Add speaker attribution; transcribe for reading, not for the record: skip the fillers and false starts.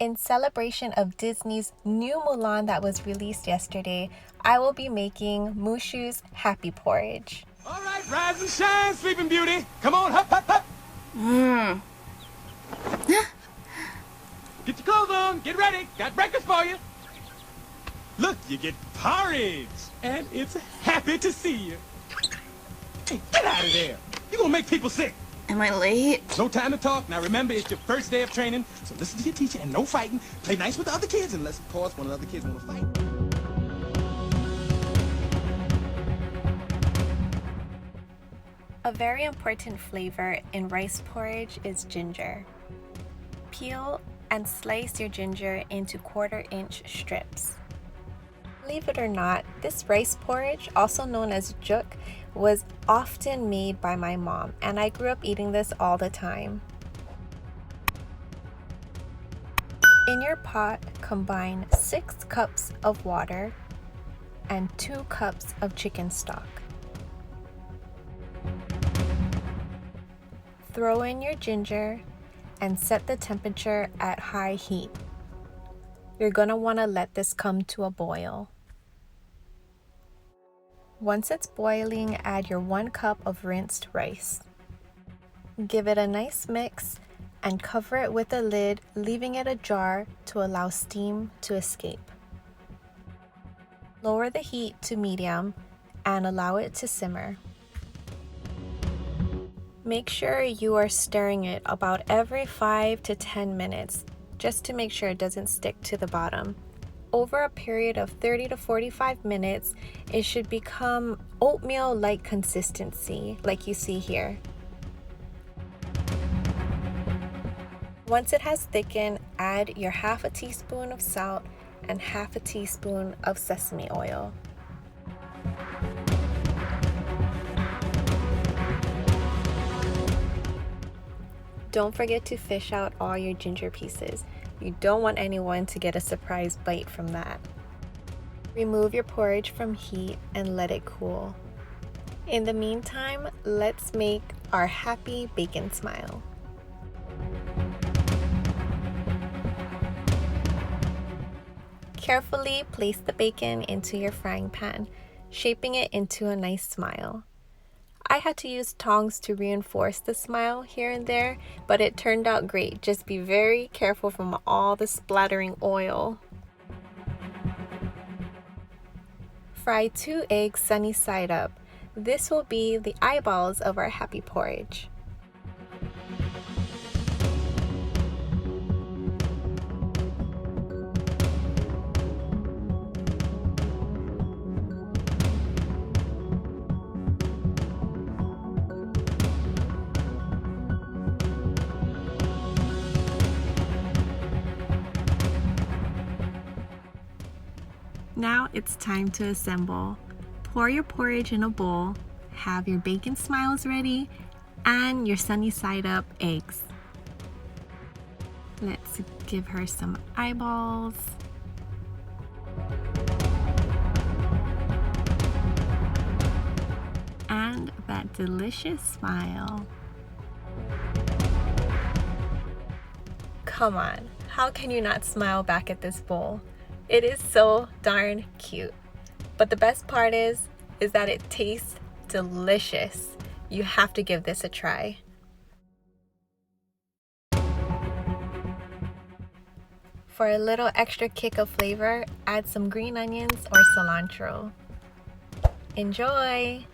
Speaker 1: In celebration of Disney's new Mulan that was released yesterday, I will be making Mushu's Happy Porridge.
Speaker 2: All right, rise and shine, Sleeping Beauty. Come on, hop, hop, hop. Get your clothes on, get ready. Got breakfast for you. Look, you get porridge, and it's happy to see you. Hey, get out of there. You're gonna make people sick.
Speaker 3: Am I late?
Speaker 2: No time to talk. Now remember, it's your first day of training, so listen to your teacher and no fighting. Play nice with the other kids, unless, of course, one of the other kids want to fight.
Speaker 1: A very important flavor in rice porridge is ginger. Peel and slice your ginger into 1/4-inch strips. Believe it or not, this rice porridge, also known as juk, was often made by my mom, and I grew up eating this all the time. In your pot, combine 6 cups of water and 2 cups of chicken stock. Throw in your ginger and set the temperature at high heat. You're gonna wanna let this come to a boil. Once it's boiling, add your 1 cup of rinsed rice. Give it a nice mix and cover it with a lid, leaving it ajar to allow steam to escape. Lower the heat to medium and allow it to simmer. Make sure you are stirring it about every 5 to 10 minutes, just to make sure it doesn't stick to the bottom. Over a period of 30 to 45 minutes, it should become oatmeal-like consistency, like you see here. Once it has thickened, add your 1/2 teaspoon of salt and 1/2 teaspoon of sesame oil. Don't forget to fish out all your ginger pieces. You don't want anyone to get a surprise bite from that. Remove your porridge from heat and let it cool. In the meantime, let's make our happy bacon smile. Carefully place the bacon into your frying pan, shaping it into a nice smile. I had to use tongs to reinforce the smile here and there, but it turned out great. Just be very careful from all the splattering oil. Fry 2 eggs sunny side up. This will be the eyeballs of our happy porridge. Now it's time to assemble. Pour your porridge in a bowl, have your bacon smiles ready, and your sunny side up eggs. Let's give her some eyeballs. And that delicious smile. Come on, how can you not smile back at this bowl? It is so darn cute. But the best part is that it tastes delicious. You have to give this a try. For a little extra kick of flavor, add some green onions or cilantro. Enjoy!